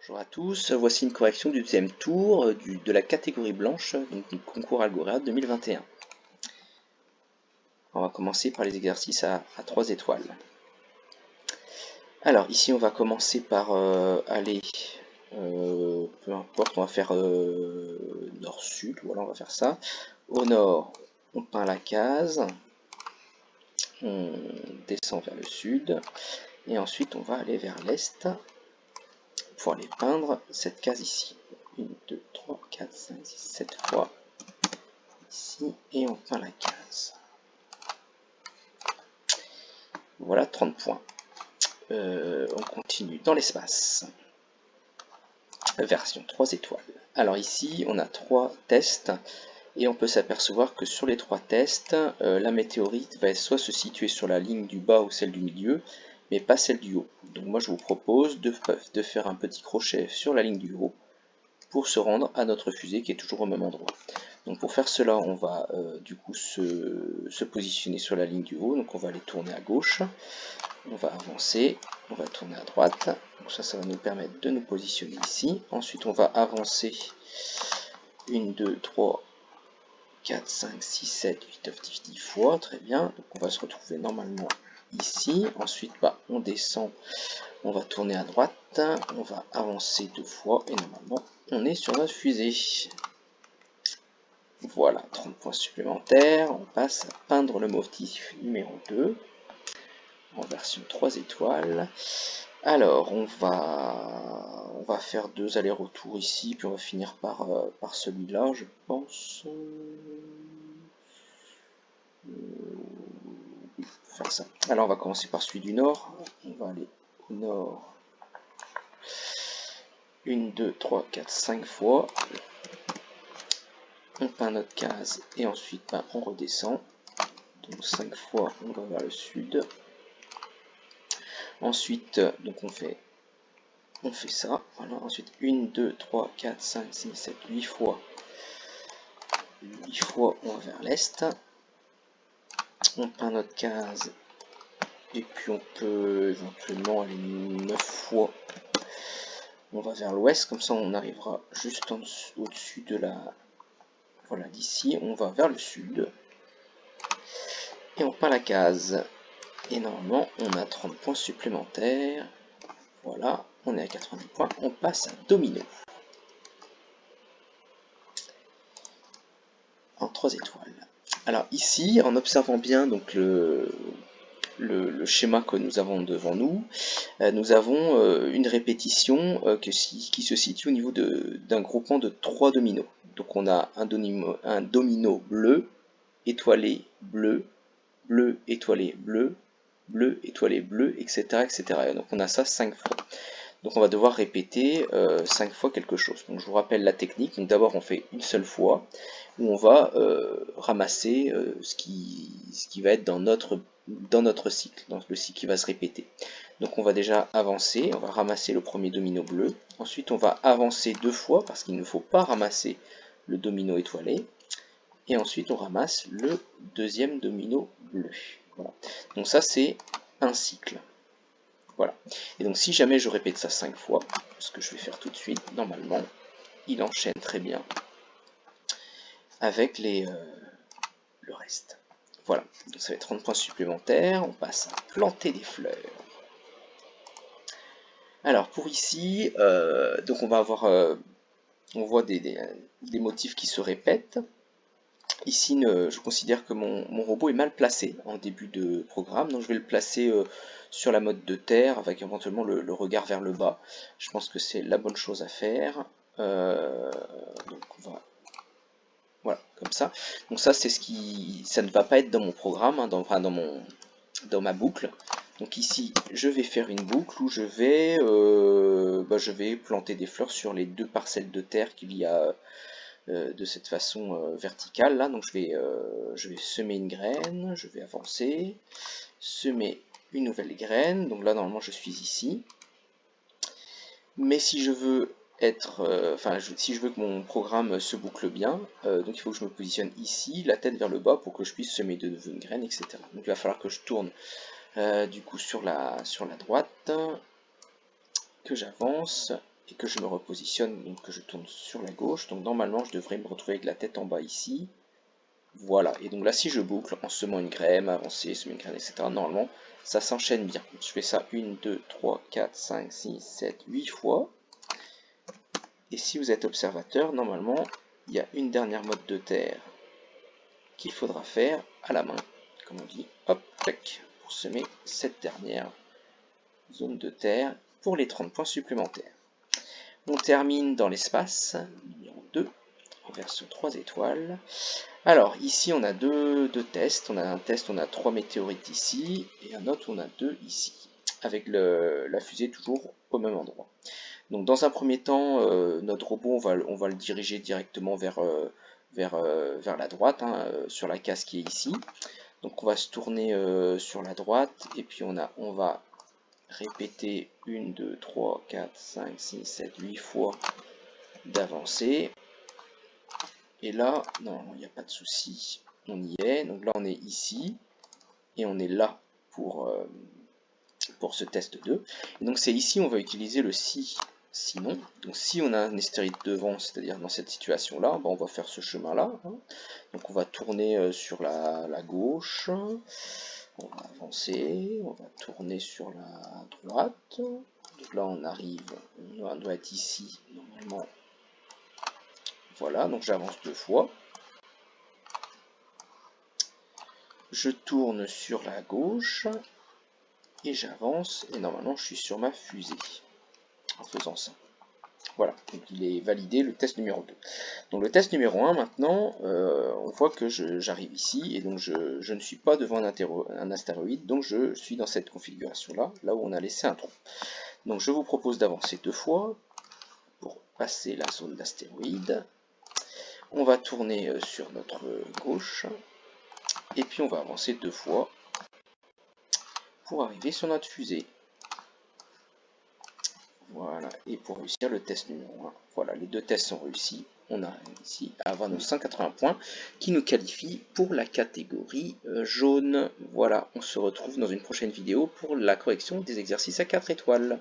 Bonjour à tous, voici une correction du deuxième tour de la catégorie blanche, donc du concours Algorand 2021. On va commencer par les exercices à 3 étoiles. Alors ici on va commencer par aller, peu importe, on va faire nord-sud, voilà on va faire ça. Au nord on peint la case, on descend vers le sud, et ensuite on va aller vers l'est pour aller peindre cette case ici. 1, 2, 3, 4, 5, 6, 7 fois ici, et on peint la case. Voilà 30 points. On continue dans l'espace. Version 3 étoiles. Alors ici, on a 3 tests, et on peut s'apercevoir que sur les 3 tests, la météorite va soit se situer sur la ligne du bas ou celle du milieu, mais pas celle du haut. Donc moi je vous propose de faire un petit crochet sur la ligne du haut, pour se rendre à notre fusée qui est toujours au même endroit. Donc pour faire cela, on va du coup se positionner sur la ligne du haut, donc on va aller tourner à gauche, on va avancer, on va tourner à droite, donc ça va nous permettre de nous positionner ici. Ensuite on va avancer 1, 2, 3, 4, 5, 6, 7, 8, 9, 10 fois, très bien, donc on va se retrouver normalement ici. Ensuite on descend, on va tourner à droite, on va avancer 2 fois, et normalement on est sur notre fusée. Voilà, 30 points supplémentaires. On passe à peindre le motif numéro 2 en version 3 étoiles. Alors on va faire 2 allers-retours ici, puis on va finir par celui-là, je pense. Faire ça. Alors on va commencer par celui du nord. On va aller au nord 1, 2, 3, 4, 5 fois. On peint notre case et ensuite on redescend. Donc 5 fois on va vers le sud. Ensuite donc on fait ça. Voilà. Ensuite 1, 2, 3, 4, 5, 6, 7, 8 fois. 8 fois on va vers l'est. On peint notre case. Et puis on peut éventuellement aller 9 fois. On va vers l'ouest, comme ça on arrivera juste au-dessus de la... Voilà, d'ici, on va vers le sud. Et on peint la case. Et normalement, on a 30 points supplémentaires. Voilà, on est à 90 points. On passe à domino. En 3 étoiles. Alors ici, en observant bien donc le schéma que nous avons devant nous, nous avons une répétition qui se situe au niveau d'un groupement de 3 dominos. Donc on a un domino bleu, étoilé, bleu, bleu, étoilé, bleu, bleu, étoilé, bleu, etc. etc. Et donc on a ça 5 fois. Donc on va devoir répéter 5 fois quelque chose. Donc je vous rappelle la technique. Donc d'abord on fait une seule fois, où on va ramasser ce qui va être dans notre cycle, dans le cycle qui va se répéter. Donc on va déjà avancer, on va ramasser le premier domino bleu. Ensuite on va avancer 2 fois, parce qu'il ne faut pas ramasser le domino étoilé. Et ensuite on ramasse le deuxième domino bleu. Voilà. Donc ça c'est un cycle. Voilà. Et donc si jamais je répète ça 5 fois, ce que je vais faire tout de suite, normalement, il enchaîne très bien avec le reste. Voilà, donc ça va être 30 points supplémentaires. On passe à planter des fleurs. Alors pour ici, donc on va avoir, on voit des motifs qui se répètent. Ici, je considère que mon robot est mal placé en début de programme, donc je vais le placer sur la mode de terre, avec éventuellement le regard vers le bas. Je pense que c'est la bonne chose à faire. Donc on va... Voilà, comme ça. Donc ça, c'est ça ne va pas être dans mon programme, hein, dans ma boucle. Donc ici, je vais faire une boucle où je vais planter des fleurs sur les 2 parcelles de terre qu'il y a de cette façon verticale là. Donc je vais semer une graine, je vais avancer, semer une nouvelle graine. Donc là normalement je suis ici, mais si je veux si je veux que mon programme se boucle bien, donc il faut que je me positionne ici, la tête vers le bas, pour que je puisse semer de nouveau une graine, etc. Donc il va falloir que je tourne du coup sur la droite, que j'avance, et que je me repositionne, donc que je tourne sur la gauche, donc normalement je devrais me retrouver avec la tête en bas ici. Voilà, et donc là si je boucle en semant une graine, avancer, semer une graine, etc., normalement ça s'enchaîne bien. Je fais ça 1, 2, 3, 4, 5, 6, 7, 8 fois. Et si vous êtes observateur, normalement il y a une dernière motte de terre qu'il faudra faire à la main, comme on dit, hop, tac, pour semer cette dernière zone de terre pour les 30 points supplémentaires. On termine dans l'espace, numéro 2, en version 3 étoiles. Alors, ici, on a deux tests. On a un test, on a 3 météorites ici, et un autre, on a 2 ici, avec la fusée toujours au même endroit. Donc, dans un premier temps, notre robot, on va le diriger directement vers la droite, hein, sur la case qui est ici. Donc, on va se tourner sur la droite, et puis on va répéter 1, 2, 3, 4, 5, 6, 7, 8 fois d'avancer. Et là, non, il n'y a pas de souci, on y est. Donc là, on est ici, et on est là pour ce test 2. Et donc c'est ici, on va utiliser le si, sinon. Donc si on a un astéroïde devant, c'est-à-dire dans cette situation-là, on va faire ce chemin-là. Hein. Donc on va tourner sur la gauche, on va avancer, on va tourner sur la droite. Donc là, on arrive, on doit être ici, normalement. Voilà, donc j'avance 2 fois. Je tourne sur la gauche et j'avance et normalement je suis sur ma fusée en faisant ça. Voilà, donc il est validé le test numéro 2. Donc le test numéro 1 maintenant, on voit que j'arrive ici et donc je ne suis pas devant un astéroïde, donc je suis dans cette configuration là où on a laissé un trou. Donc je vous propose d'avancer 2 fois pour passer la zone d'astéroïde. On va tourner sur notre gauche et puis on va avancer 2 fois pour arriver sur notre fusée. Voilà, et pour réussir le test numéro 1, voilà, les 2 tests sont réussis. On a réussi à avoir nos 180 points qui nous qualifient pour la catégorie jaune. Voilà, on se retrouve dans une prochaine vidéo pour la correction des exercices à 4 étoiles.